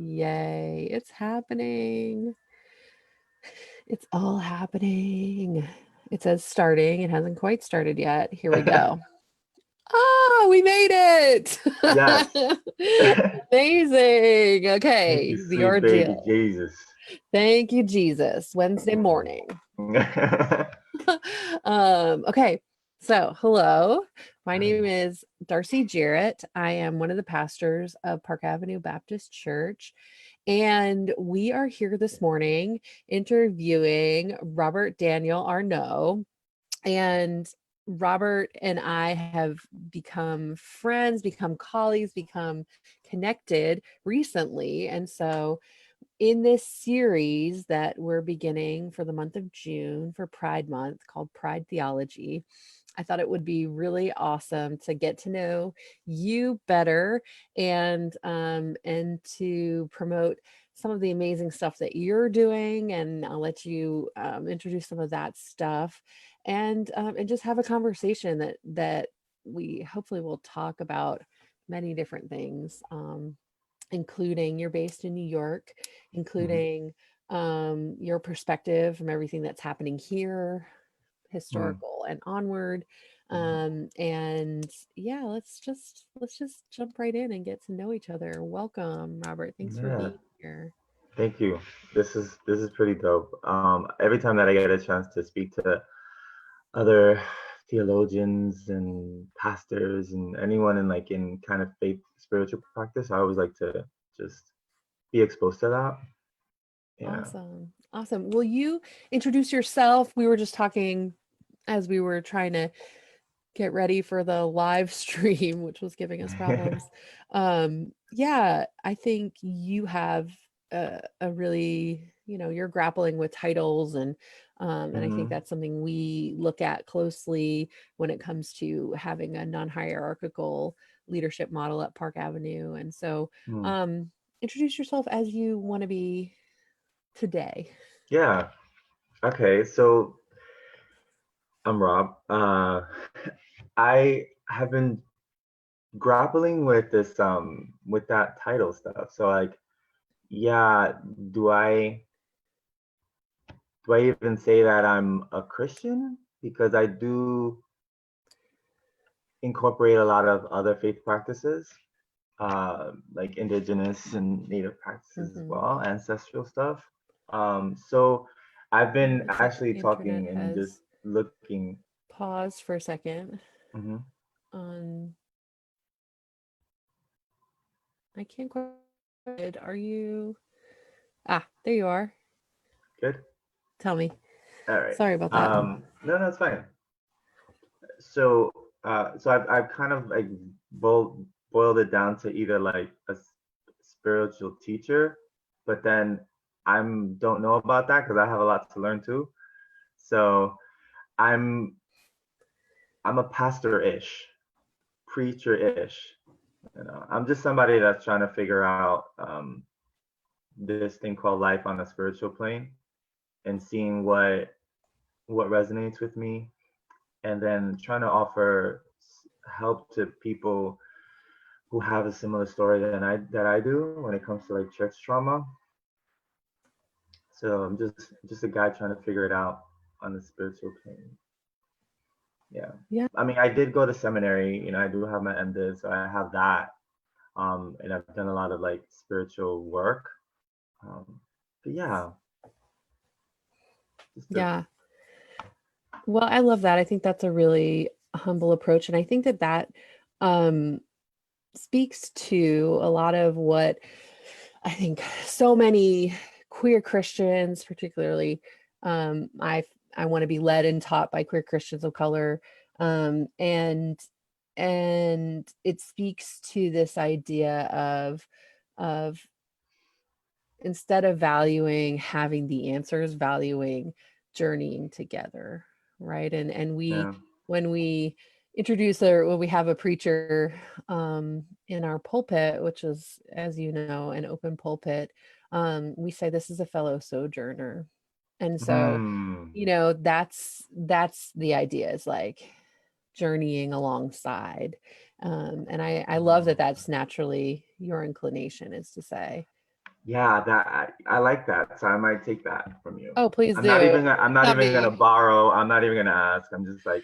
Yay, it's happening. It's all happening. It says starting. It hasn't quite started yet. Here we go. Oh, we made it. Yes. Amazing. Thank you, Okay, the sweet baby ordeal. Jesus. Thank you, Jesus. Wednesday morning. Okay, so hello. My name Hi. is Darcy Jarrett. I am one of the pastors of Park Avenue Baptist Church. And we are here this morning interviewing Robert Daniel Arnau. And Robert and I have become friends, become colleagues, become connected recently. And so in this series that we're beginning for the month of June for Pride Month called Pride Theology, I thought it would be really awesome to get to know you better and to promote some of the amazing stuff that you're doing. And I'll let you introduce some of that stuff and just have a conversation that we hopefully will talk about many different things. Including you're based in New York, Mhm. including your perspective from everything that's happening here, Mm. historical and onward. Mhm. And yeah, let's just jump right in and get to know each other. Welcome, Robert. Thanks for Yeah. being here. Thank you. This is pretty dope. Every time that I get a chance to speak to other theologians and pastors and anyone in kind of faith spiritual practice, I always like to just be exposed to that. Yeah. Awesome. Awesome. Will you introduce yourself? We were just talking as we were trying to get ready for the live stream, which was giving us problems. Yeah, I think you have a really, you're grappling with titles and I think Hmm. that's something we look at closely when it comes to having a non-hierarchical leadership model at Park Avenue. And so, Mm. um, introduce yourself as you want to be today. Yeah. Okay. So I'm Rob. I have been grappling with this with that title stuff. So yeah, do I do I even say that I'm a Christian? Because I do incorporate a lot of other faith practices, like indigenous and native practices as Hmm. well, ancestral stuff. So I've It been looks like actually the internet talking and just has looking. paused for a second. Mhm. On I can't quite. Are you? Ah, there you are. Good. Tell me. All right. Sorry about that. No, no, it's fine. So, so I've kind of like boiled it down to either like a spiritual teacher, but then don't know about that because I have a lot to learn too. So I'm I'm a pastor-ish, preacher-ish. I'm just somebody that's trying to figure out this thing called life on a spiritual plane and seeing what resonates with me, and then trying to offer help to people who have a similar story that I do when it comes to like church trauma. So I'm just a guy trying to figure it out on the spiritual plane. Yeah. Yeah. I mean, I did go to seminary. I do have my MDiv, so I have that. And I've done a lot of like spiritual work. Um, but yeah, just a, Yeah. Well, I love that. I think that's a really humble approach. And I think that um, speaks to a lot of what I think so many queer Christians, particularly, I want to be led and taught by queer Christians of color, um, and and it speaks to this idea of instead of valuing having the answers, valuing journeying together, right? And we yeah. when we introduce or when we have a preacher in our pulpit, which is, as you know, an open pulpit, we say this is a fellow sojourner. And so, Hmm. that's the idea is like journeying alongside. And I love that Oh, that's naturally your inclination is to say. Yeah, that I like that. So I might take that from you. Oh, please do. I'm not Not even gonna me. borrow. I'm not even gonna ask. I'm just like,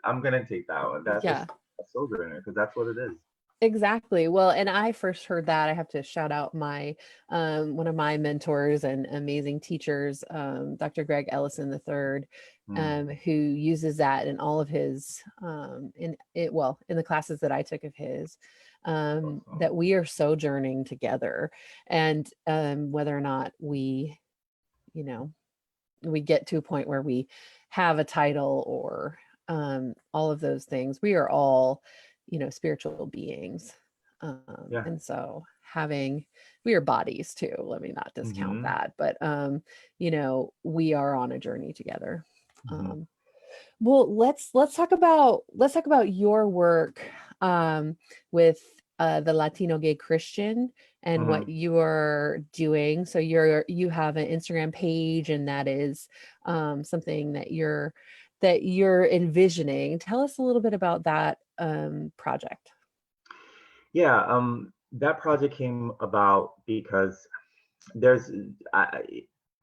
I'm gonna take that one. That's Yeah. a soul journey because that's what it is. Exactly. Well, and I first heard that. I have to shout out my one of my mentors and amazing teachers, Dr. Greg Ellison III, Hmm. who uses that in all of his in the classes that I took of his, Awesome. that we are sojourning together, and whether or not we, you know, we get to a point where we have a title or all of those things, we are all, spiritual beings. Yeah. And so having, we are bodies too, let me not discount Hmm. that, but we are on a journey together. Hmm. um, well, let's talk about your work with the Latino Gay Christian and what Hmm. you're doing. So you have an Instagram page, and that is something that you're envisioning. Tell us a little bit about that project. Yeah. That project came about because there's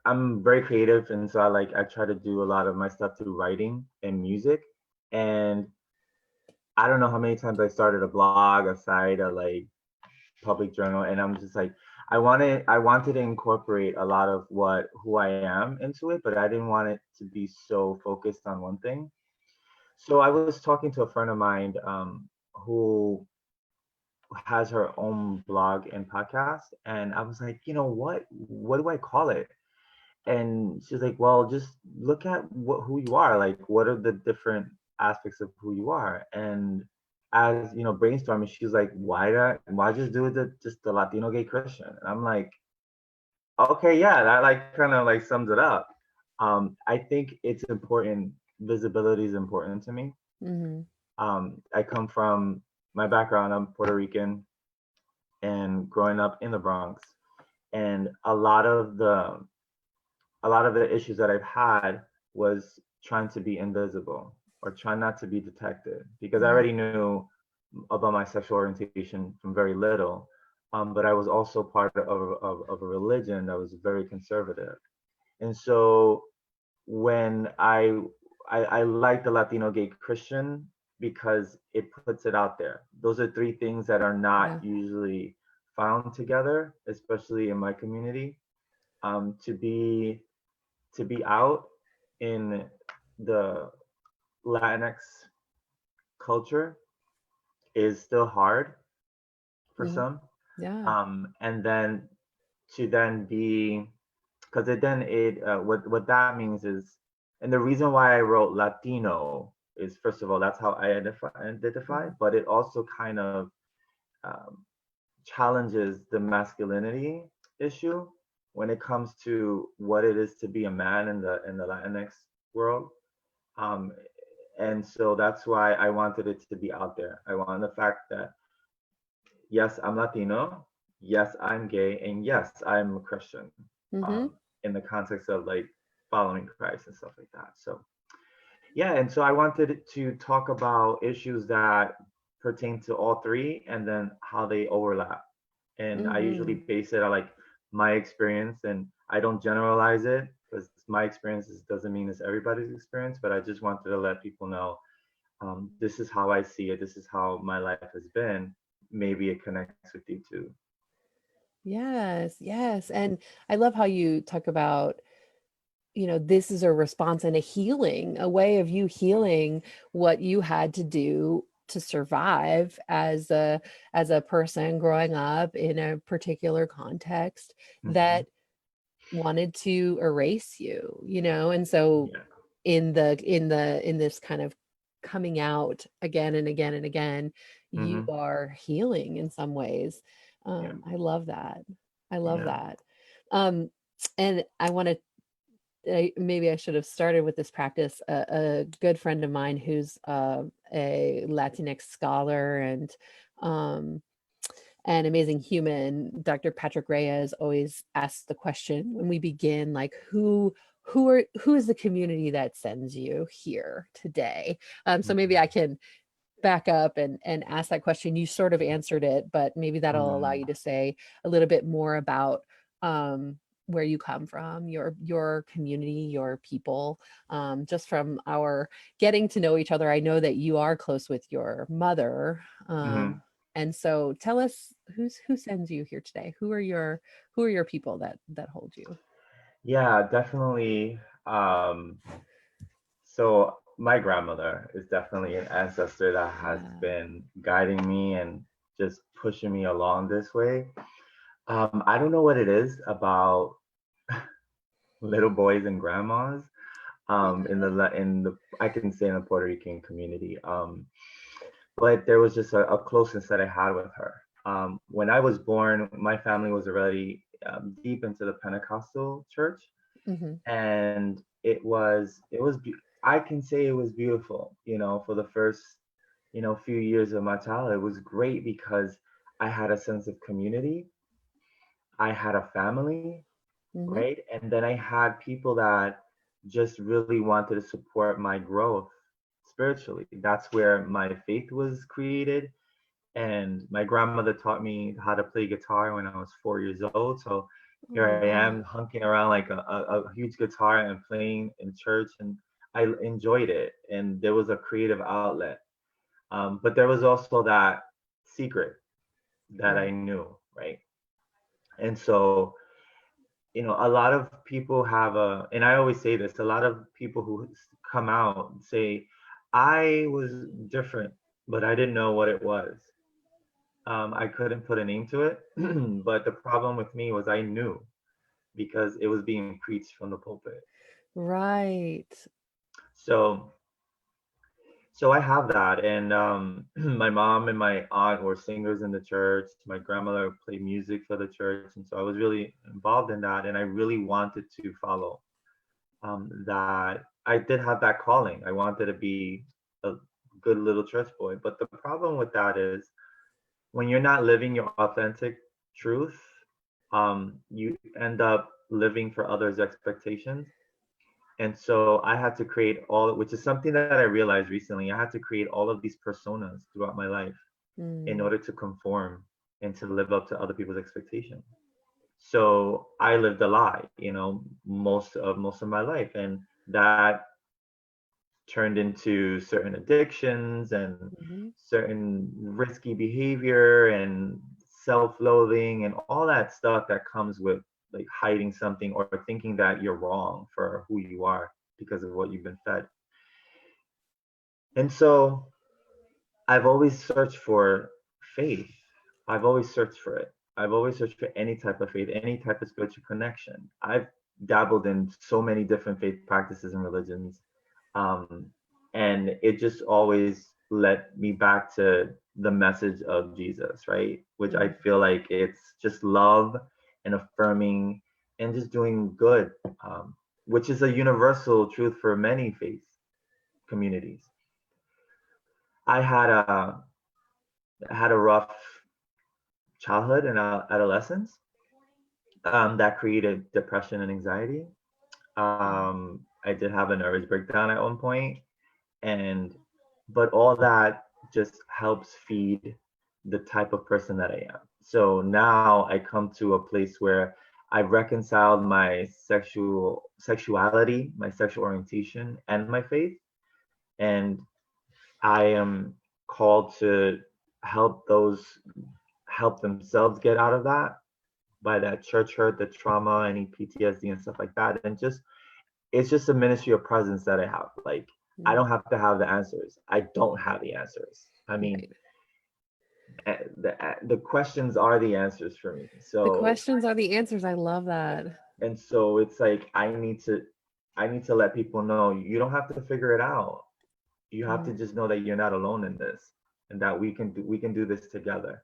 I'm very creative, and so I try to do a lot of my stuff through writing and music. And I don't know how many times I started a blog, a site, a like public journal, and I'm just like, I wanted to incorporate a lot of what who I am into it, but I didn't want it to be so focused on one thing. So I was talking to a friend of mine who has her own blog and podcast, and I was like, what do I call it? And she's like, well, just look at who you are, like what are the different aspects of who you are. And as brainstorming, she's like, why just do just the Latino gay Christian? And I'm like, okay, yeah, that like kind of like sums it up. I think it's important. Visibility is important to me. Hmm. I come from my background, I'm Puerto Rican, and growing up in the Bronx, and a lot of the issues that I've had was trying to be invisible or trying not to be detected because I Hmm. already knew about my sexual orientation from very little. But I was also part of a religion that was very conservative. And so when I like the Latino gay Christian because it puts it out there. Those are three things that are not Yeah. usually found together, especially in my community. To be out in the Latinx culture is still hard for Hmm. some. Yeah. And then to then be, because what that means is, and the reason why I wrote Latino is, first of all, that's how I identify, Hmm. but it also kind of um, challenges the masculinity issue when it comes to what it is to be a man in the Latinx world. Um, and so that's why I wanted it to be out there. I want the fact that yes, I'm Latino, yes, I'm gay, and yes, I'm a Christian. Hmm. In the context of like following Christ and stuff like that. So yeah, and so I wanted to talk about issues that pertain to all three, and then how they overlap. And I usually Hmm. base it on like my experience, and I don't generalize it because my experience doesn't mean it's everybody's experience, but I just wanted to let people know, this is how I see it. This is how my life has been. Maybe it connects with you too. Yes, yes. And I love how you talk about, this is a response and a healing, a way of you healing what you had to do to survive as a person growing up in a particular context Hmm. that wanted to erase you. And so Yeah. in this kind of coming out again and again and again, you Hmm. are healing in some ways. Yeah. I love that. I love Yeah. that. Um, and I want to maybe I should have started with this practice. A good friend of mine who's a Latinx scholar and um, an amazing human, Dr. Patrick Reyes, always asks the question when we begin, like, who is the community that sends you here today? So maybe I Hmm. can back up and ask that question. You sort of answered it, but maybe that'll allow Hmm. you to say a little bit more about where you come from, your community, your people. Just from our getting to know each other, I know that you are close with your mother. Hmm. And so tell us who sends you here today? Who are your people that hold you? Yeah, definitely. So my grandmother is definitely an ancestor that has Yeah. been guiding me and just pushing me along this way. I don't know what it is about little boys and grandmas. Yeah. In the I can say in the Puerto Rican community. But there was just a closeness that I had with her. When I was born, my family was already deep into the Pentecostal church, Hmm. and I can say it was beautiful. For the first few years of my childhood, it was great because I had a sense of community. I had a family, Hmm. right? And then I had people that just really wanted to support my growth spiritually. That's where my faith was created. And my grandmother taught me how to play guitar when I was 4 years old. So here Oh I wow. am hunking around like a huge guitar and playing in church. And I enjoyed it. And there was a creative outlet. But there was also that secret that I Right. knew, right? And so a lot of people and I always say this, a lot of people who come out say, I was different, but I didn't know what it was. I couldn't put a name to it, but the problem with me was I knew because it was being preached from the pulpit. Right. So, so I have that, and my mom and my aunt were singers in the church. My grandmother played music for the church, and so I was really involved in that, and I really wanted to follow that. I did have that calling. I wanted to be a good little church boy, but the problem with that is when you're not living your authentic truth, you end up living for others' expectations. And so I had to create which is something that I realized recently. I had to create all of these personas throughout my life in Mm. order to conform and to live up to other people's expectations. So I lived a lie, most of my life, and that turned into certain addictions and Mhm. certain risky behavior and self-loathing and all that stuff that comes with like hiding something or thinking that you're wrong for who you are because of what you've been fed. And so I've always searched for faith. I've always searched for it. I've always searched for any type of faith, any type of spiritual connection. I've dabbled in so many different faith practices and religions. Um, and it just always led me back to the message of Jesus, right? Which I Mhm. feel like it's just love and affirming and just doing good, which is a universal truth for many faith communities. I had a rough childhood and adolescence that created depression and anxiety. Mhm. I did have a nervous breakdown at one point, and but all that just helps feed the type of person that I am. So now I come to a place where I've reconciled my sexuality, my sexual orientation, and my faith, and I am called to help those help themselves get out of that by that church hurt, the trauma, any PTSD and stuff like that. And just it's just a ministry of presence that I have. Like I Mm. don't have to have the answers. I don't have the answers. I mean, Right. the questions are the answers for me. The So questions are the answers. I love that. and so it's like I need to let people know you don't have to figure it out. You have to Mm. just know that you're not alone in this and that we can do this together.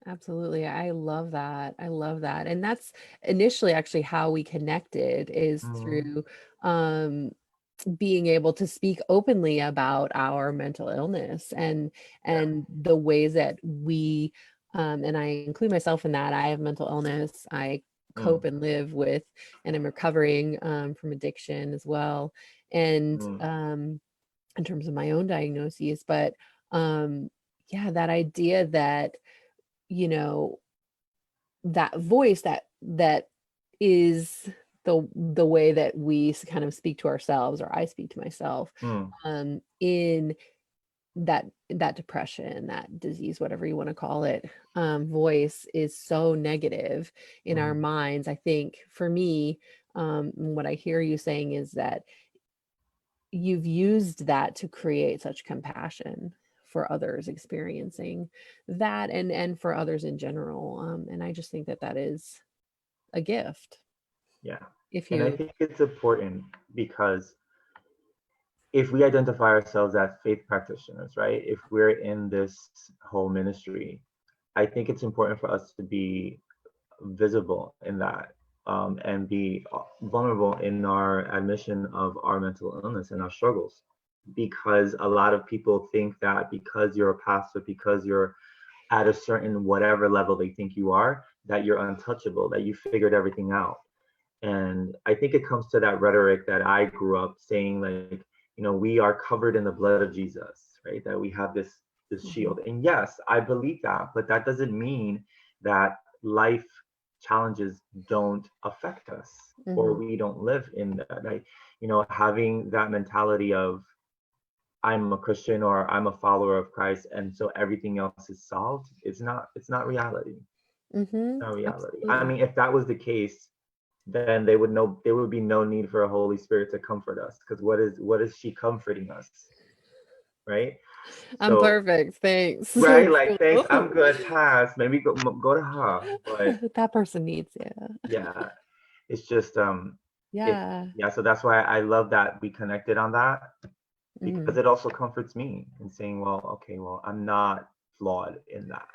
Absolutely. I love that. I love that. And that's initially actually how we connected is Mm-hmm. through um being able to speak openly about our mental illness Yeah. and the ways that we and I include myself in that. I have mental illness. I Mm, cope and live with and I'm recovering from addiction as well. And mm, in terms of my own diagnoses, but yeah, that idea that you know that voice that that is the way that we kind of speak to ourselves, or I speak to myself, Mm, in that depression, that disease, whatever you want to call it, voice is so negative in our mm, minds. I think for me, what I hear you saying is that you've used that to create such compassion for others experiencing that, and for others in general. And I just think that that is a gift yeah. if And I you. think it's important because if we identify ourselves as faith practitioners, right? If we're in this whole ministry, I think it's important for us to be visible in that, and be vulnerable in our admission of our mental illness and our struggles. Because a lot of people think that because you're a pastor, because you're at a certain whatever level they think you are, that you're untouchable, that you figured everything out. And I think it comes to that rhetoric that I grew up saying, like, we are covered in the blood of Jesus, right? That we have this Mhm, shield. And yes, I believe that, but that doesn't mean that life challenges don't affect us, or mhm, we don't live in that. Having that mentality of I'm a Christian or I'm a follower of Christ, and so everything else is solved. It's not reality. mhm, Not reality. I absolutely. mean, if that was the case, then they would know there would be no need for a Holy Spirit to comfort us. Because what is she comforting us, right? I'm So, perfect, thanks. right, like, thanks, I'm good, pass. Maybe go to her. But That person needs you. yeah, it's just it Yeah. yeah, so that's why I love that we connected on that, because Mhm. it also comforts me in saying, well, okay, well, I'm not flawed in that.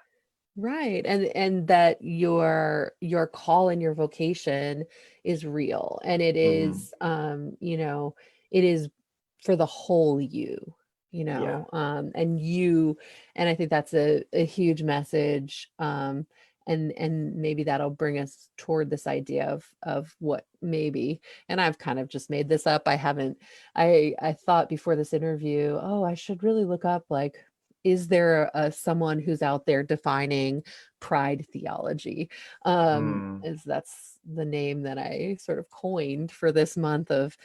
Right. And that your call and your vocation is real, and it Hmm. is, it is for the whole you, Yeah. and and I think that's a huge message. And maybe that'll bring us toward this idea of what maybe, and I've kind of just made this up. I haven't, I thought before this interview, oh, I should really look up, like, is there someone who's out there defining pride theology? Mm, As that's the name that I sort of coined for this month of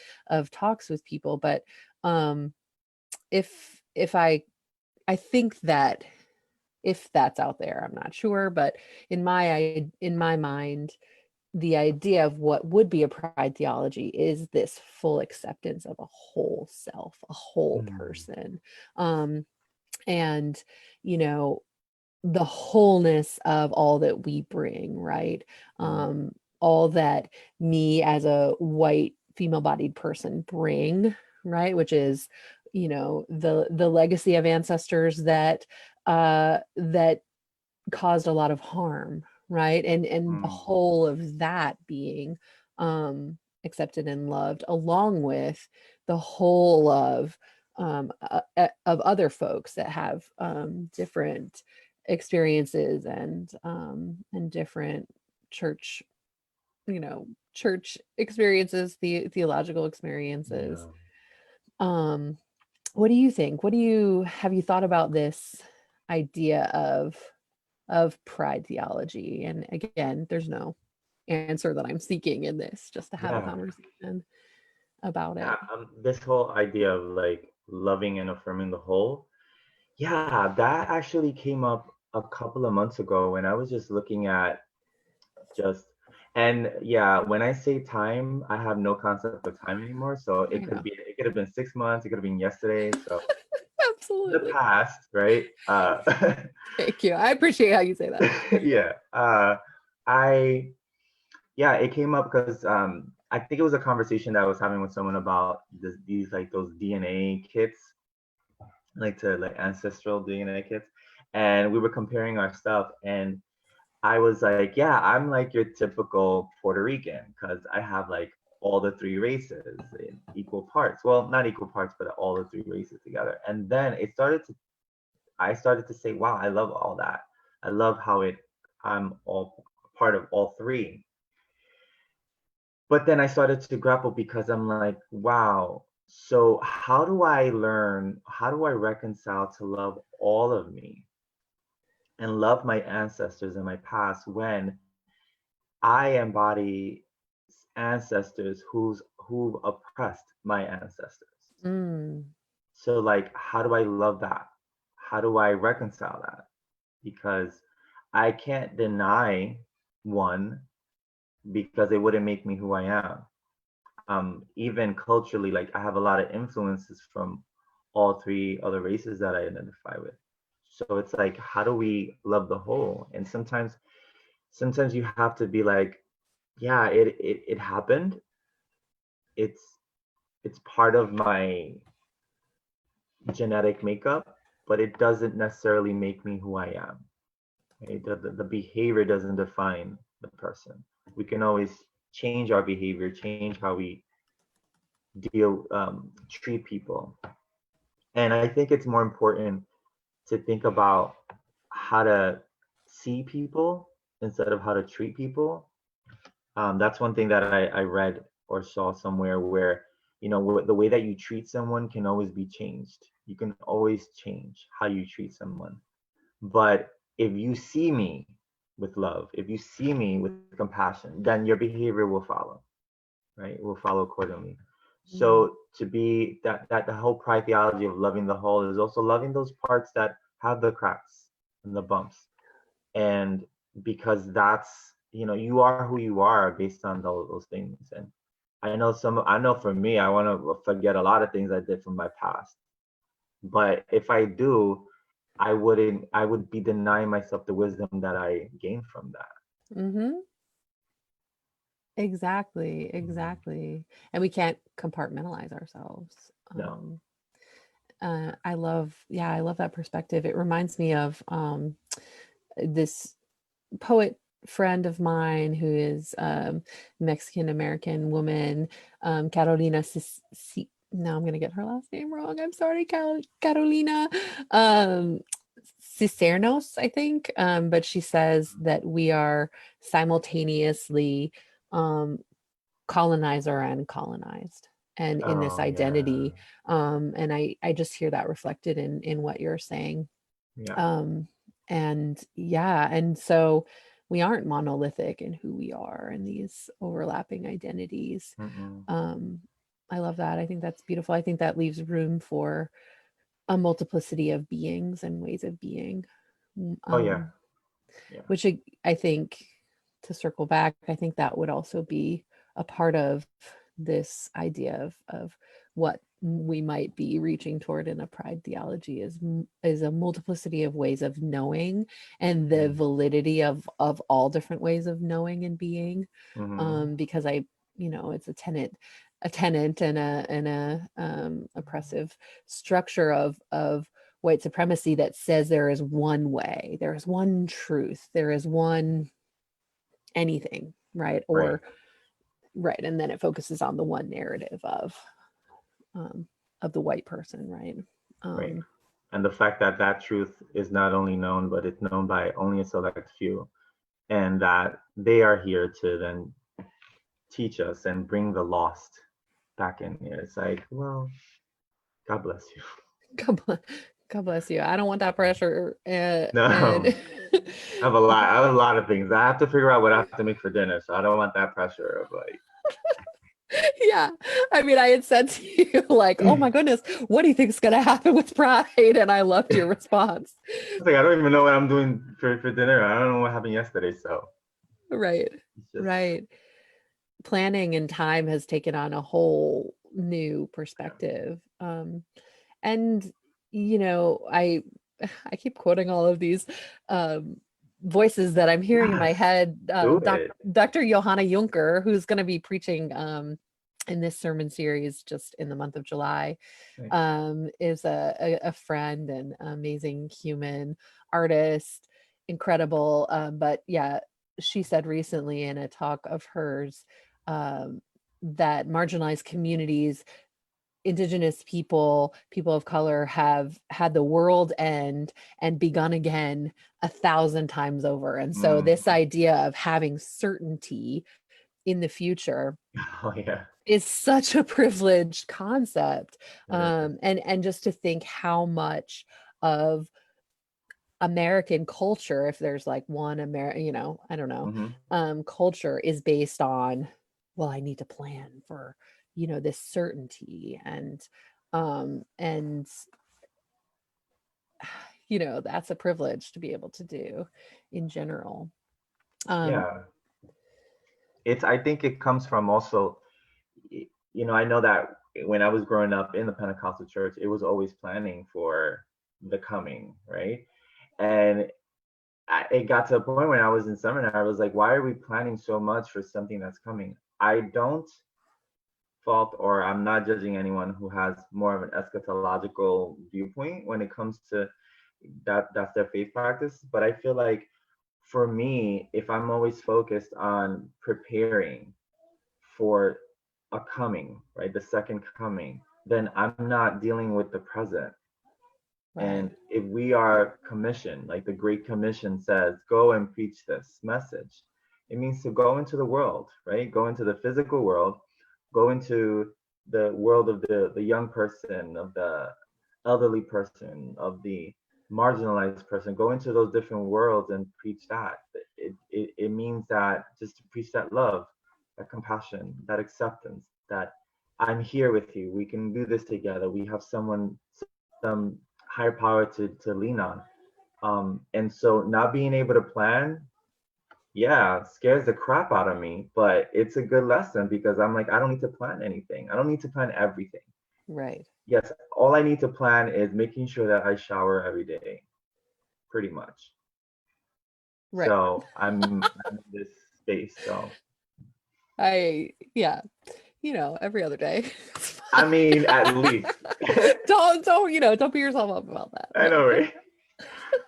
talks with people. But um, if I think that if that's out there, I'm not sure, but in my mind, the idea of what would be a pride theology is this full acceptance of a whole self, a whole mm, person. Um, and you know the wholeness of all that we bring, right? mm, um all that me as a white female bodied person bring, right? Which is, the legacy of ancestors that caused a lot of harm, right? And the mm, whole of that being accepted and loved, along with the whole of other folks that have different experiences and different church, church experiences, theological experiences. yeah. um what do you think? Have you thought about this idea of pride theology? And again, there's no answer that I'm seeking in this, just to have a Yeah. conversation about Yeah. it. This whole idea of like loving and affirming the whole. Yeah, that actually came up a couple of months ago when I was just looking at just, and yeah, when I say time, I have no concept of time anymore. So I know. it could have been 6 months, it could have been yesterday. So the Absolutely. past, right? Thank you. I appreciate how you say that. Yeah. I Yeah, it came up because I think it was a conversation that I was having with someone about these like those DNA kits, like to like ancestral DNA kits, and we were comparing our stuff, and I was like, yeah, I'm like your typical Puerto Rican because I have like all the three races in equal parts. Well, not equal parts, but all the three races together. And then I started to say, wow, I love all that. I love how I'm all part of all three. But then I started to grapple because I'm like, wow, so how do I reconcile to love all of me and love my ancestors and my past when I embody ancestors who've oppressed my ancestors. Mm. So like, how do I love that? How do I reconcile that? Because I can't deny one because it wouldn't make me who I am. Even culturally, like I have a lot of influences from all three other races that I identify with. So it's like, how do we love the whole? And sometimes you have to be like, yeah, it happened. It's it's part of my genetic makeup, but it doesn't necessarily make me who I am. Right? The behavior doesn't define the person. We can always change our behavior, change how we treat people. And I think it's more important to think about how to see people instead of how to treat people. That's one thing that I read or saw somewhere where, the way that you treat someone can always be changed. You can always change how you treat someone. But if you see me with love, if you see me with compassion, then your behavior will follow, right? It will follow accordingly. Mm. So to be that the whole pride theology of loving the whole is also loving those parts that have the cracks and the bumps. And because that's, you are who you are based on those things. And I know for me, I want to forget a lot of things I did from my past. But if I do, I would be denying myself the wisdom that I gained from that. Mm-hmm. Exactly, Mhm. exactly. And we can't compartmentalize ourselves. No. I love that perspective. It reminds me of this poet friend of mine who is Mexican American woman, Carolina. No, I'm gonna get her last name wrong. I'm sorry, Carolina. Um, Cicernos, I think. But she says that we are simultaneously um, colonizer and colonized, and in this Oh yeah. identity. And I just hear that reflected in what you're saying. Yeah. um and yeah, and so we aren't monolithic in who we are and these overlapping identities. Mm-mm. um I love that. I think that's beautiful. I think that leaves room for a multiplicity of beings and ways of being. Mm, Oh yeah. Yeah. which I think, to circle back, I think that would also be a part of this idea of what we might be reaching toward in a pride theology is a multiplicity of ways of knowing, and the Mm-hmm. validity of all different ways of knowing and being. Mm-hmm. Because it's a tenant and a oppressive structure of white supremacy that says there is one way, there is one truth, there is one anything, right? Right. Or right, and then it focuses on the one narrative um, of the white person, right? Right. Um, And the fact that that truth is not only known, but it's known by only a select few, and that they are here to then teach us and bring the lost back in here. It's like, well, God bless you. God bless, God bless you. I don't want that pressure. And No, I have a lot of things. I have to figure out what I have to make for dinner, so I don't want that pressure of like, yeah, I mean, I had said to you, like, oh my goodness, what do you think is going to happen with Pride? And I loved your response. I don't even know what I'm doing for dinner. I don't know what happened yesterday, so Right, it's just right. Planning and time has taken on a whole new yeah. perspective. And I keep quoting all of these um, voices that I'm hearing in my Yes, head. do it. Dr. Johanna Juncker, who's going to be preaching in this sermon series just in the month of July, Right. is a friend and amazing human artist, incredible. But yeah, she said recently in a talk of hers um, that marginalized communities, indigenous people, people of color have had the world end and begun again 1,000 times over. And so Mm. this idea of having certainty in the future Oh yeah, is such a privileged concept. it is. And just to think how much of American culture, if there's like one I don't know, Hmm. culture is based on, well, I need to plan for, this certainty and that's a privilege to be able to do in general. Um, Yeah, I think it comes from also, I know that when I was growing up in the Pentecostal church, it was always planning for the coming, right? And it got to a point when I was in seminary, I was like, why are we planning so much for something that's coming? I don't fault, or I'm not judging anyone who has more of an eschatological viewpoint when it comes to that's their faith practice. But I feel like for me, if I'm always focused on preparing for a coming, right, the second coming, then I'm not dealing with the present. right, And if we are commissioned, like the Great Commission says, go and preach this message, it means to go into the world, right? Go into the physical world, go into the world of the young person, of the elderly person, of the marginalized person, go into those different worlds and preach that. It means that just to preach that love, that compassion, that acceptance, that I'm here with you. We can do this together. We have some higher power to lean on. And so not being able to plan, yeah, scares the crap out of me, but it's a good lesson because I'm like, I don't need to plan anything. I don't need to plan everything. right, Yes, all I need to plan is making sure that I shower every day, pretty much. right. So I'm in this space. So Yeah, every other day. It's I fine. mean, at least. Don't beat yourself up about that. I No. know, right?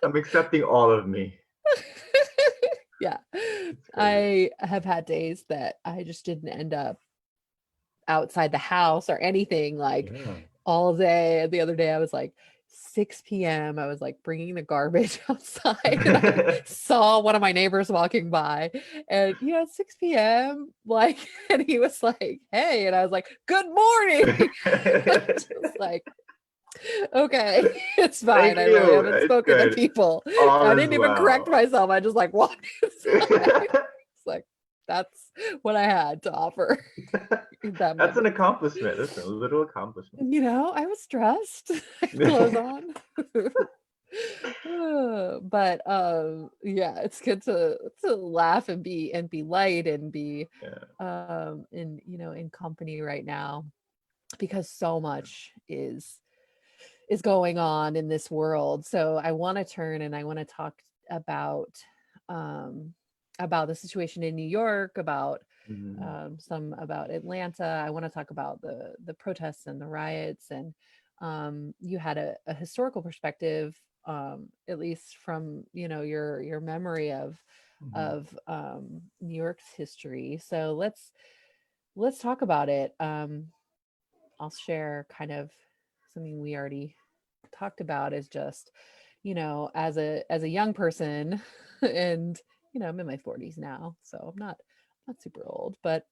I'm accepting all of me. Yeah. It's crazy. I have had days that I just didn't end up outside the house or anything like Yeah. all day. The other day I was like 6 p.m. I was like bringing the garbage outside and I saw one of my neighbors walking by and 6 p.m. like and he was like, "Hey." And I was like, "Good morning." Just like, okay, it's fine. Thank I really you. haven't It's spoken to good. people. All I is didn't even correct well. myself. I just like walked inside. It's like that's what I had to offer in that That's an moment. accomplishment. That's a little accomplishment. I was stressed. I had clothes on. But yeah, it's good to laugh and be light and be Yeah. in company right now because so much is going on in this world. So I want to turn and I want to talk about um about the situation in New York, about Mhm. some about Atlanta. I want to talk about the protests and the riots, and you had a historical perspective, at least from your memory Mhm. of New York's history. So let's talk about it. I'll share kind of something we already talked about is just, as a young person, and I'm in my 40s now, so I'm not super old, but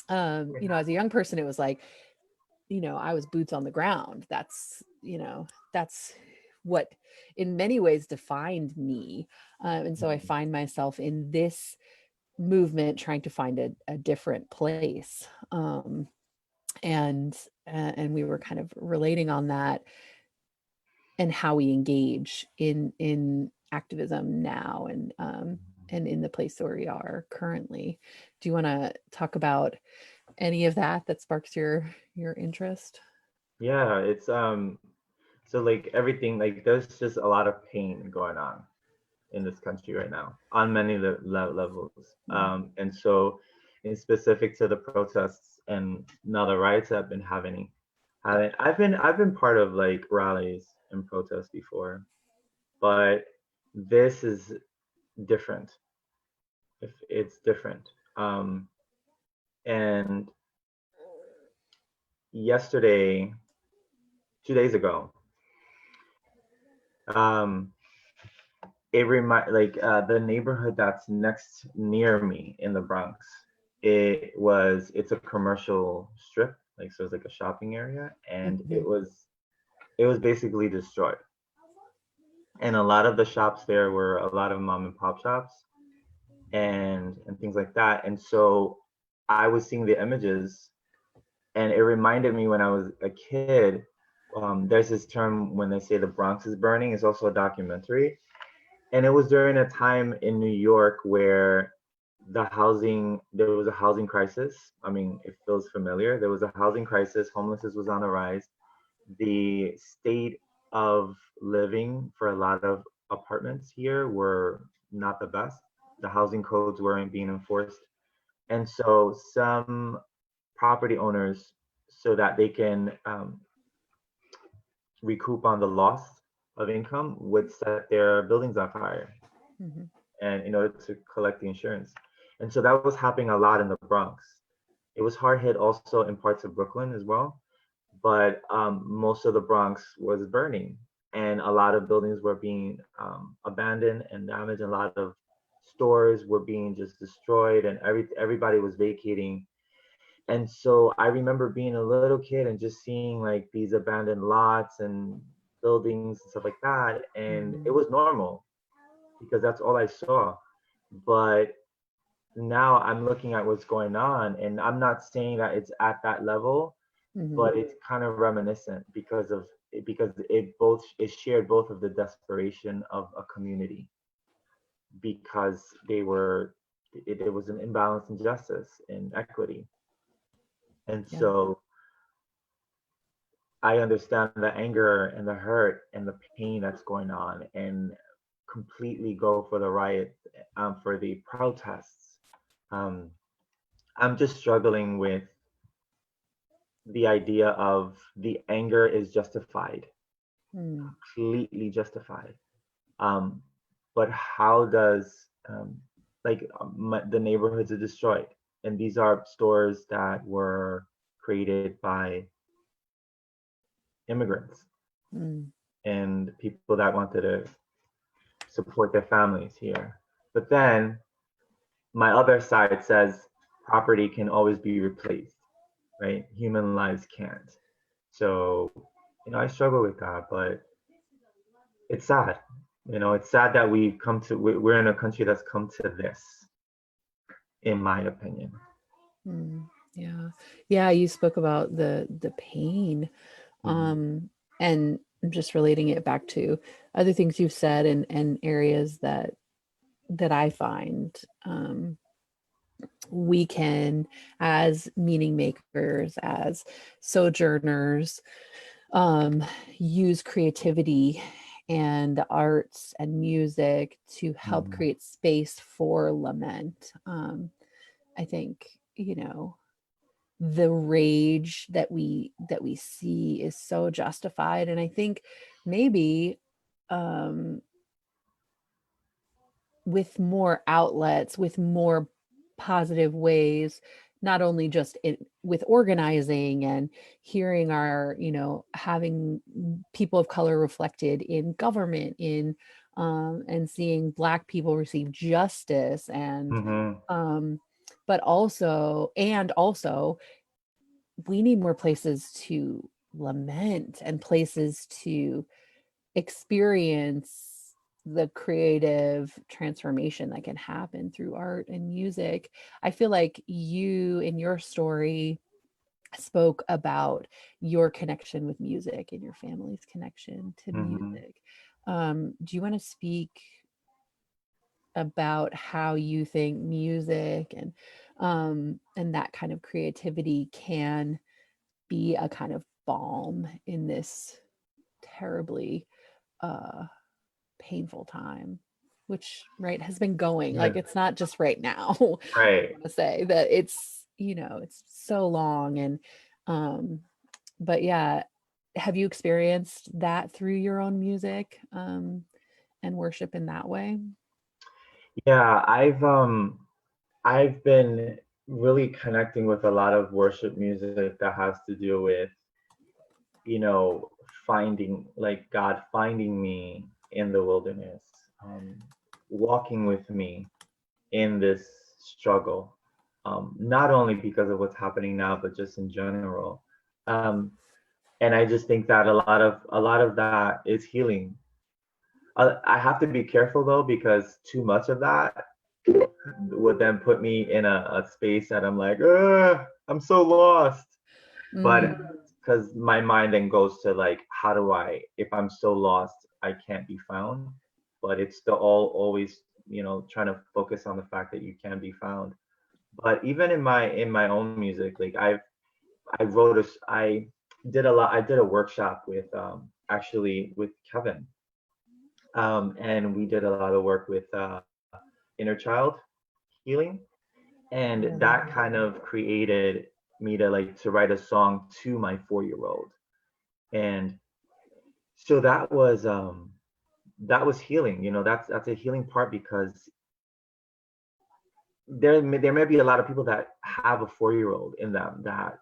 as a young person, it was like, I was boots on the ground. That's what in many ways defined me. And so I Mhm. find myself in this movement trying to find a different place. And we were kind of relating on that and how we engage in activism now and in the place where we are currently. Do you want to talk about any of that sparks your interest? Yeah, it's so like everything, like there's just a lot of pain going on in this country right now on many levels. Mm, And so in specific to the protests and now the riots I've been having, I've been part of like rallies and protests before, but this is different. If it's different. And yesterday, 2 days ago, um, the neighborhood that's next near me in the Bronx. It's a commercial strip, like so it's like a shopping area, and mhm. it was basically destroyed. and a lot of the shops there were a lot of mom and pop shops and things like that. And so I was seeing the images, and it reminded me when I was a kid. There's this term when they say the Bronx is burning. It's also a documentary, and it was during a time in New York where there was a housing crisis. I mean, it feels familiar. There was a housing crisis. Homelessness was on the rise. The state of living for a lot of apartments here were not the best. The housing codes weren't being enforced. And so some property owners, so that they can recoup on the loss of income, would set their buildings on fire, Mhm. and in order to collect the insurance. And so that was happening a lot in the Bronx. It was hard hit also in parts of Brooklyn as well, but most of the Bronx was burning, and a lot of buildings were being abandoned and damaged. A lot of stores were being just destroyed, and everybody was vacating. And so I remember being a little kid and just seeing like these abandoned lots and buildings and stuff like that, and it Mhm. was normal because that's all I saw. But now I'm looking at what's going on, and I'm not saying that it's at that level, Mhm. but it's kind of reminiscent because it shared both of the desperation of a community, because it was an imbalance in justice and equity. And Yeah. so I understand the anger and the hurt and the pain that's going on, and completely go for the riot, for the protests. um, I'm just struggling with the idea of the anger is justified, Mm. completely justified. Um, but how does the neighborhoods are destroyed, and these are stores that were created by immigrants Mm. and people that wanted to support their families here. But then my other side says property can always be replaced, right? Human lives can't. So, I struggle with that, but it's sad. It's sad that we're in a country that's come to this, in my opinion. Mm. Yeah. Yeah, you spoke about the pain, Mhm. um, and just relating it back to other things you've said, and areas that I find, we can, as meaning makers, as sojourners, um, use creativity and the arts and music to help Mhm. create space for lament. I think, the rage that we see is so justified, and I think maybe, um, with more outlets, with more positive ways, not only just with organizing and hearing our, having people of color reflected in government, and seeing Black people receive justice, Mhm. um, but also we need more places to lament and places to experience the creative transformation that can happen through art and music. I feel like you, in your story, spoke about your connection with music and your family's connection to Mhm. music. Do you want to speak about how you think music and that kind of creativity can be a kind of balm in this terribly uh painful time, which, right, has been going, like, Yeah. it's not just right now. I Right. want to say that it's so long, and um but yeah, have you experienced that through your own music, and worship in that way? Yeah, I've been really connecting with a lot of worship music that has to do with, you know, finding, like, God finding me in the wilderness, walking with me in this struggle, not only because of what's happening now, but just in general. And I just think that a lot of that is healing. I have to be careful though, because too much of that would then put me in a space that I'm like, I'm so lost. But Mm, because my mind then goes to like, how do I, if I'm so lost, I can't be found. But it's still always, trying to focus on the fact that you can be found. But even in my own music, like I wrote a, I did a lot. I did a workshop with actually with Kevin, and we did a lot of work with inner child healing, and yeah. that kind of created me to write a song to my 4-year-old, and so that was healing. That's a healing part, because there may be a lot of people that have a 4-year-old in them that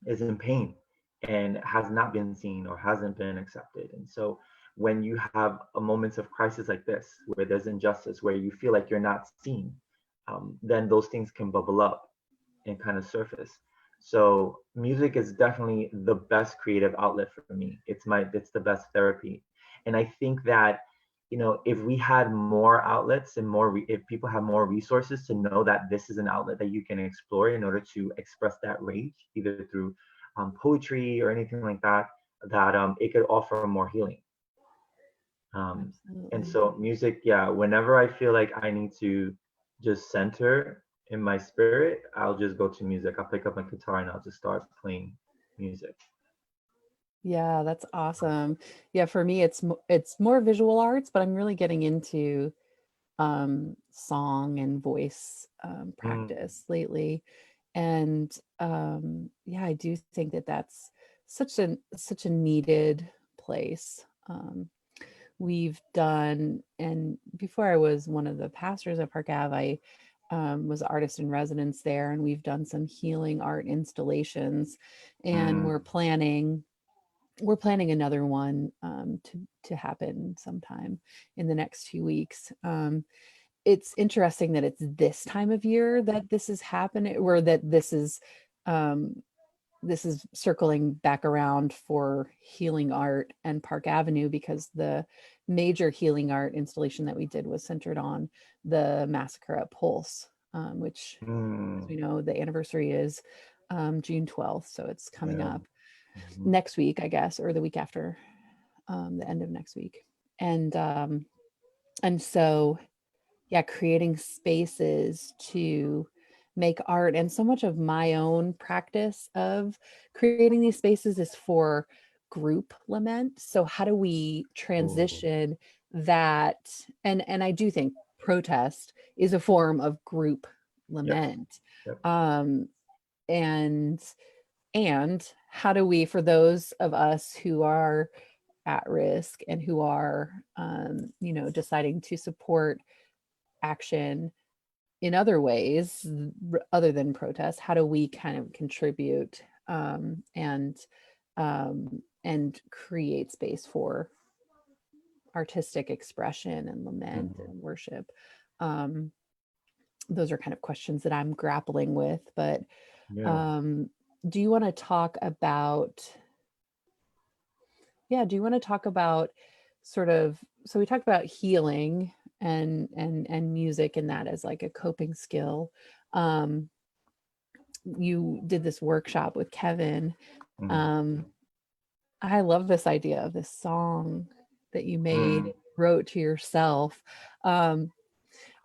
is in pain and has not been seen or hasn't been accepted. And so when you have a moments of crisis like this, where there's injustice, where you feel like you're not seen, then those things can bubble up and kind of surface. So music is definitely the best creative outlet for me. It's the best therapy. And I think that, if we had more outlets and if people have more resources to know that this is an outlet that you can explore in order to express that rage, either through poetry or anything like that, that it could offer more healing. And Absolutely. so music, yeah, whenever I feel like I need to just center in my spirit, I'll just go to music. I'll pick up my guitar and I'll just start playing music. Yeah, that's awesome. Yeah, for me, it's more visual arts, but I'm really getting into song and voice Mm, practice lately, and yeah, I do think that that's such a needed place. We've done, and before I was one of the pastors at Park Ave, I was artist in residence there, and we've done some healing art installations, and mm, we're planning another one to happen sometime in the next few weeks. It's interesting that it's this time of year that this is happening, or that um, this is circling back around for healing art and Park Avenue, because the major healing art installation that we did was centered on the massacre at Pulse, which, as mm, we know, the anniversary is June 12th, so it's coming yeah. up Mhm, next week, I guess, or the week after, the end of next week. And and so yeah, creating spaces to make art. And so much of my own practice of creating these spaces is for group lament. So how do we cool. transition that? And I do think protest is a form of group Yes. lament. Yep. Um, and and how do we, for those of us who are at risk and who are deciding to support action in other ways, other than protest, how do we kind of contribute, and create space for artistic expression and lament Mhm, and worship? um, those are kind of questions that I'm grappling with. But yeah. um, do you want to talk about yeah, do you want to talk about sort of, so we talked about healing and music, and that as like a coping skill. um you did this workshop with Kevin. Mm, um I love this idea of this song that you made, mm, wrote to yourself. um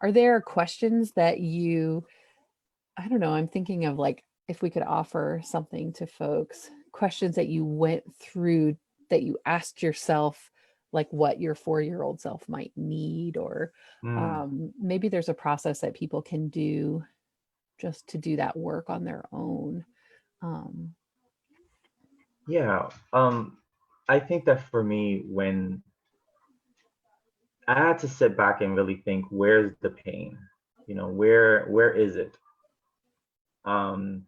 are there questions that you, I don't know, I'm thinking of like, if we could offer something to folks, questions that you went through, that you asked yourself, like what your 4-year-old self might need, or mm. maybe there's a process that people can do just to do that work on their own. Um, Yeah. I think that for me, when I had to sit back and really think, where's the pain? Where is it? Um,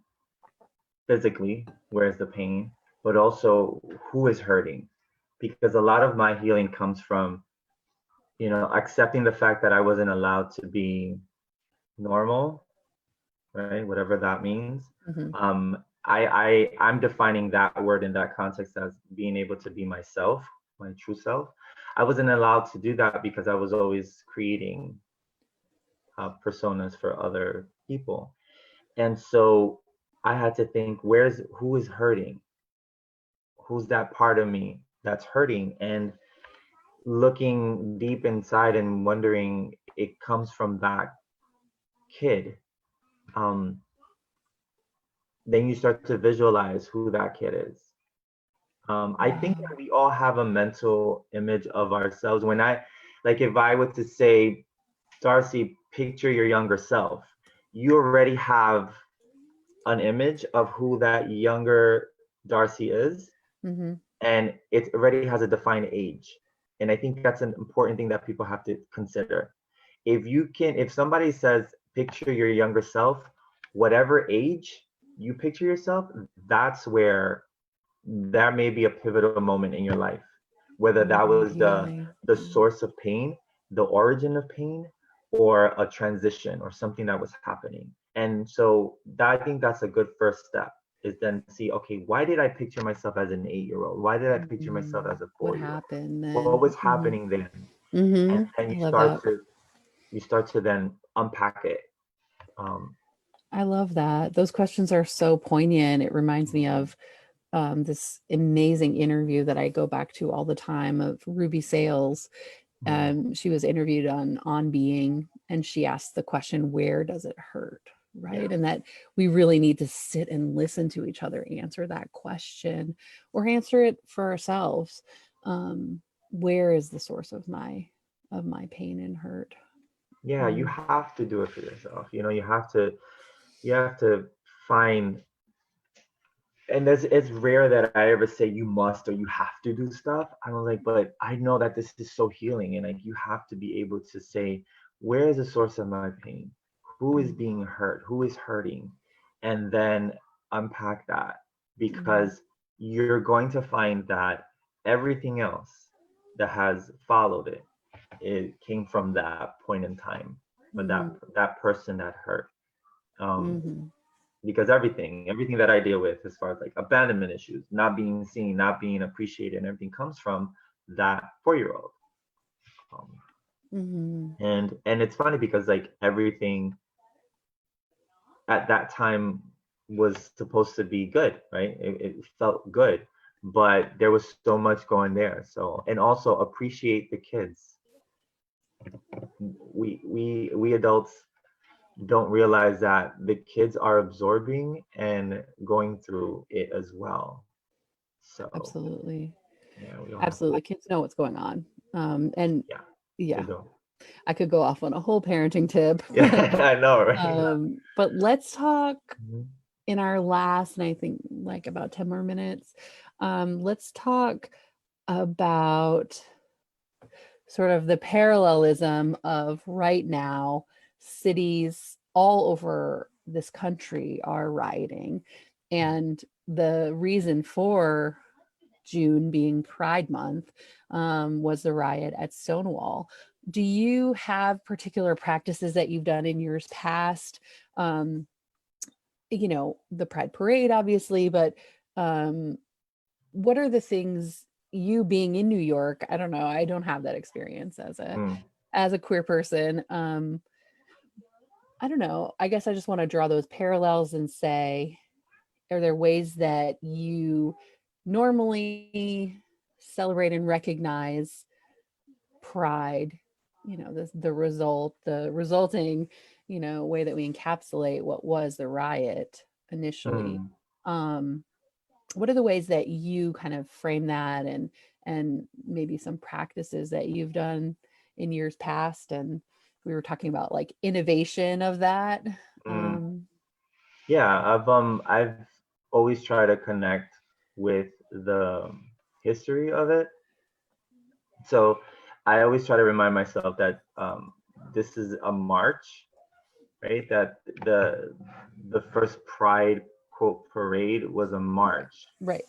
physically, where's the pain? But also, who is hurting? Because a lot of my healing comes from, accepting the fact that I wasn't allowed to be normal, right? Whatever that means. mhm. I'm defining that word in that context as being able to be myself my true self. I wasn't allowed to do that because I was always creating personas for other people. And so I had to think, who is hurting? Who's that part of me that's hurting? And looking deep inside and wondering, it comes from that kid. Um, then you start to visualize who that kid is. I think Wow. that we all have a mental image of ourselves. Like if I were to say, Darcy, picture your younger self, you already have an image of who that younger Darcy is, Mm-hmm. and it already has a defined age. And I think that's an important thing that people have to consider. If somebody says, picture your younger self, whatever age you picture yourself, that's where that may be a pivotal moment in your life, whether that was Healing. the source of pain, the origin of pain, or a transition or something that was happening. And so I think that's a good first step, is then see, okay, why did I picture myself as an 8-year-old? Why did I picture myself as a What 4-year-old? happened What then? was Mm-hmm. happening then? And Mm-hmm. then I love that. you start to then unpack it. Um, I love that. Those questions are so poignant. It reminds me of this amazing interview that I go back to all the time of Ruby Sales. mm, She was interviewed on Being, and she asked the question, where does it hurt? yeah, Right. And that we really need to sit and listen to each other answer that question, or answer it for ourselves. Where is the source of my pain and hurt? yeah, you Mm, have to do it for yourself. You have to find, and it's rare that I ever say you must or you have to do stuff. I'm like, but I know that this is so healing, and like you have to be able to say, where is the source of my pain? Who is mm, being hurt? Who is hurting? And then unpack that, mm, because you're going to find that everything else that has followed it came from that point in time, or mm, that person that hurt. Um, mm, because everything that I deal with, as far as like abandonment issues, not being seen, not being appreciated, and everything comes from that 4-year-old. Um, mm, and it's funny because like everything at that time was supposed to be good, right? It felt good, but there was so much going there. So, and also appreciate the kids. We adults don't realize that the kids are absorbing and going through it as well. So absolutely. yeah, we don't have to. Absolutely. Kids know what's going on. And Yeah, they yeah, don't. I could go off on a whole parenting tip, Yeah, I know, right? but let's talk Mhm. in our last, and I think like about 10 more minutes. Let's talk about sort of the parallelism of right now, cities all over this country are rioting. And the reason for June being Pride Month was the riot at Stonewall. Do you have particular practices that you've done in years past? Um, the Pride Parade, obviously, but um, what are the things, you being in New York? I don't know. I don't have that experience Mm, as a queer person. I don't know. I guess I just want to draw those parallels and say, are there ways that you normally celebrate and recognize pride, the resulting, way that we encapsulate what was the riot initially? mm, um what are the ways that you kind of frame that, and maybe some practices that you've done in years past? And we were talking about like innovation of that. mm. um Yeah, I've always tried to connect with the history of it. So I always try to remind myself that this is a march, right? That the first Pride quote parade was a march, right.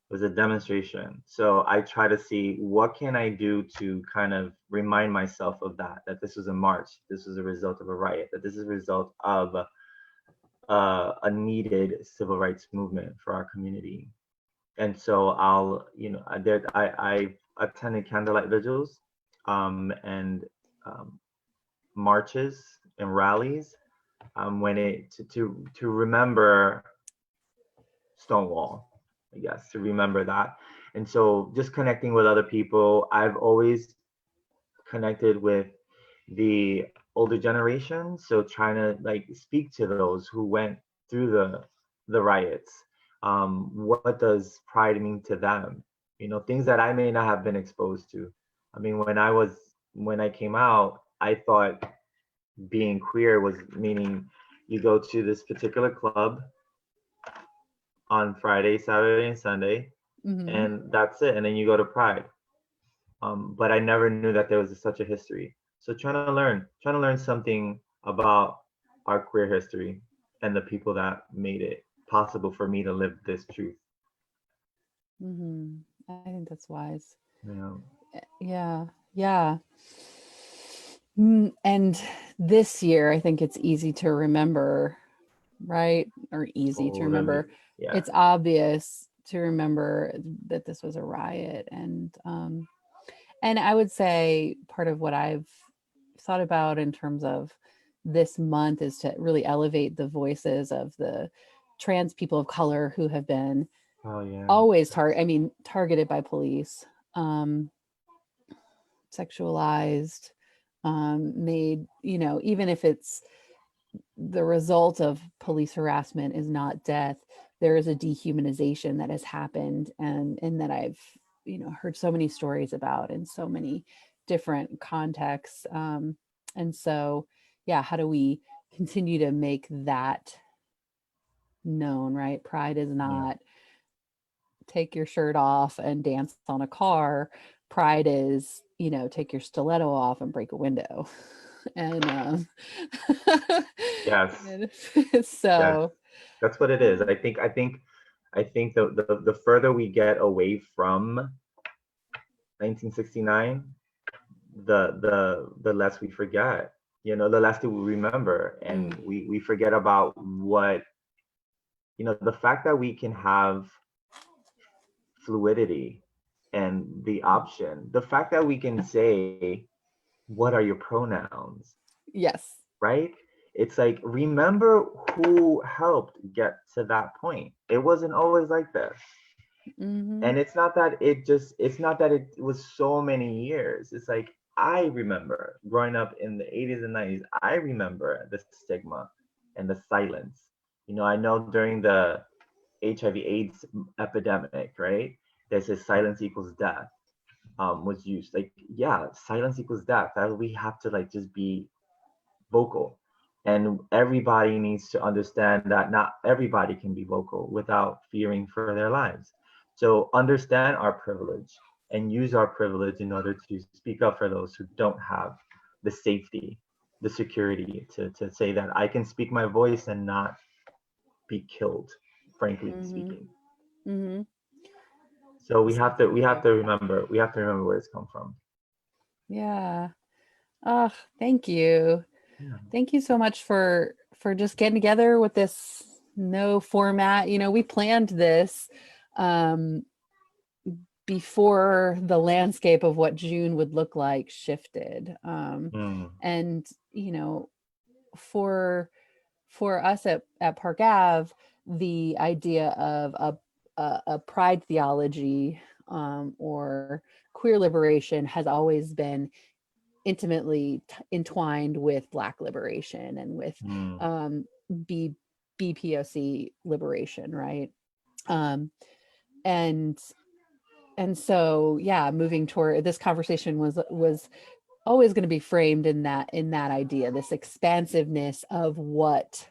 was a demonstration. So I try to see what can I do to kind of remind myself of that this was a march, this was a result of a riot, that this is a result of a needed civil rights movement for our community. And so I'll, attended candlelight vigils, and um, marches and rallies, when it to remember Stonewall, I guess, to remember that. And so just connecting with other people, I've always connected with the older generation. So trying to like speak to those who went through the riots. What does pride mean to them? You know, things that I may not have been exposed to. I mean, when I came out, I thought being queer was meaning you go to this particular club on Friday, Saturday, and Sunday, Mm-hmm. and that's it. And then you go to Pride. But I never knew that there was such a history. So trying to learn something about our queer history and the people that made it possible for me to live this truth. Mm-hmm. I think that's wise. You know, Yeah. Yeah. And this year, I think it's easy to remember, right? Or easy to remember. totally. Yeah. It's obvious to remember that this was a riot. And I would say part of what I've thought about in terms of this month is to really elevate the voices of the trans people of color who have been Oh yeah. always targeted by police, um, sexualized, made, even if it's the result of police harassment is not death, there is a dehumanization that has happened, and that I've heard so many stories about in so many different contexts. And so, yeah, how do we continue to make that known, right? Pride is Yeah. not take your shirt off and dance on a car. Pride is, take your stiletto off and break a window. And Yes. and Yes. so That's what it is. I think the further we get away from 1969, the less we forget. You know, the less that we remember, and mm, we forget about what, the fact that we can have fluidity and the option, the fact that we can say, what are your pronouns, yes. right? It's like, remember who helped get to that point. It wasn't always like this. Mm-hmm. And it's not that it was so many years. It's like, I remember growing up in the 80s and 90s, I remember the stigma and the silence. I know during the HIV AIDS epidemic, right? There's a silence equals death, was used. Like, yeah, silence equals death. That we have to like just be vocal. And everybody needs to understand that not everybody can be vocal without fearing for their lives. So understand our privilege and use our privilege in order to speak up for those who don't have the safety, the security to say that I can speak my voice and not be killed, frankly Mm-hmm. speaking. Mm-hmm. So we have Specifically. to remember where it's come from. Yeah. Oh, thank you. Yeah. Thank you so much for just getting together with this no format. We planned this um before the landscape of what June would look like shifted. Mm, And for us at Park Ave, the idea of a pride theology, or queer liberation has always been intimately entwined with Black liberation and with mm, um, B, BPOC liberation, right? Um, and so, yeah, moving toward this conversation was always going to be framed in that idea, this expansiveness of what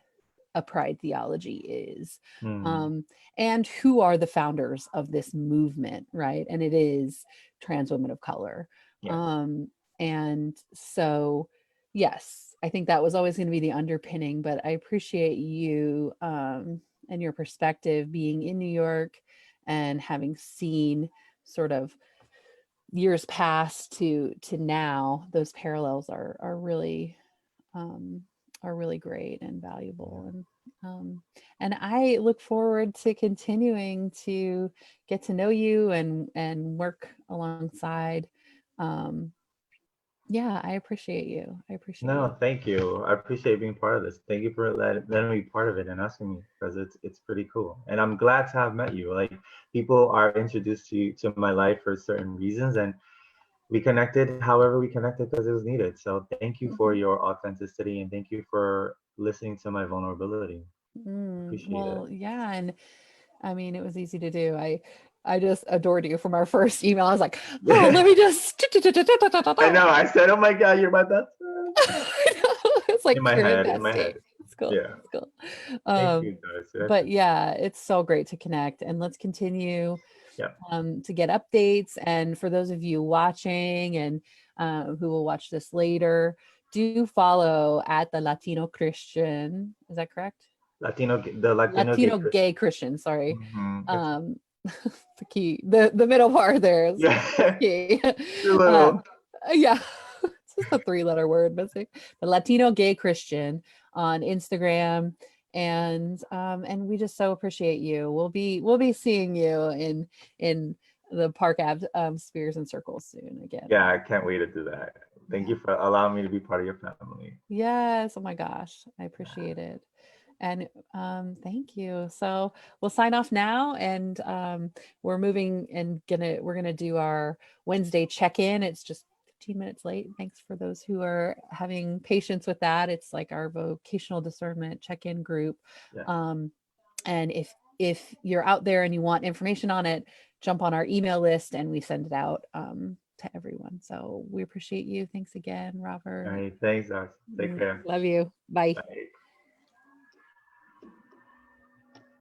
a pride theology is, mm. um, and who are the founders of this movement, right? And it is trans women of color. Yes. And so, yes, I think that was always going to be the underpinning, but I appreciate you, and your perspective being in New York and having seen sort of years past to now. Those parallels um, are really great and Yeah. valuable. And I look forward to continuing to get to know you and work alongside. Um, yeah, I appreciate you. I appreciate you. No, thank you. I appreciate being part of this. Thank you for letting me be part of it and asking me, because it's pretty cool. And I'm glad to have met you. Like, people are introduced to my life for certain reasons, and we connected however we connected because it was needed. So thank you for Mhm. your authenticity, and thank you for listening to my vulnerability. Appreciate it. Well, yeah, and I mean, it was easy to do. I just adored you from our first email. I was like, oh, let me just. I know. I said, "Oh my God, you're my best friend." It's like In my pure head, in my bestie. head. It's cool. Yeah. It's cool. Thank Um, you, guys. I but appreciate yeah, it's so great to connect, and let's continue it. Yeah. to get updates. And for those of you watching and who will watch this later, do follow at the Latino Christian. Is that correct? The Latino gay Latino Christian. gay Christian. Sorry. It's Um, the key, the middle part there is yeah, key. too uh, little. yeah, it's just a three-letter word missing. The Latino gay Christian on Instagram, and we just so appreciate you. We'll be seeing you in the Park Ave spheres and circles soon again. Yeah, I can't wait to do that. Thank Yeah. you for allowing me to be part of your family. Yes. Oh my gosh, I appreciate it. And thank you. So we'll sign off now, and we're moving and we're gonna do our Wednesday check-in. It's just 15 minutes late. Thanks for those who are having patience with that. It's like our vocational discernment check-in group. Yeah. Um, and if you're out there and you want information on it, jump on our email list and we send it out to everyone. So we appreciate you. Thanks again, All Robert. right. Thanks, guys. Take care. Love you. Bye. Bye.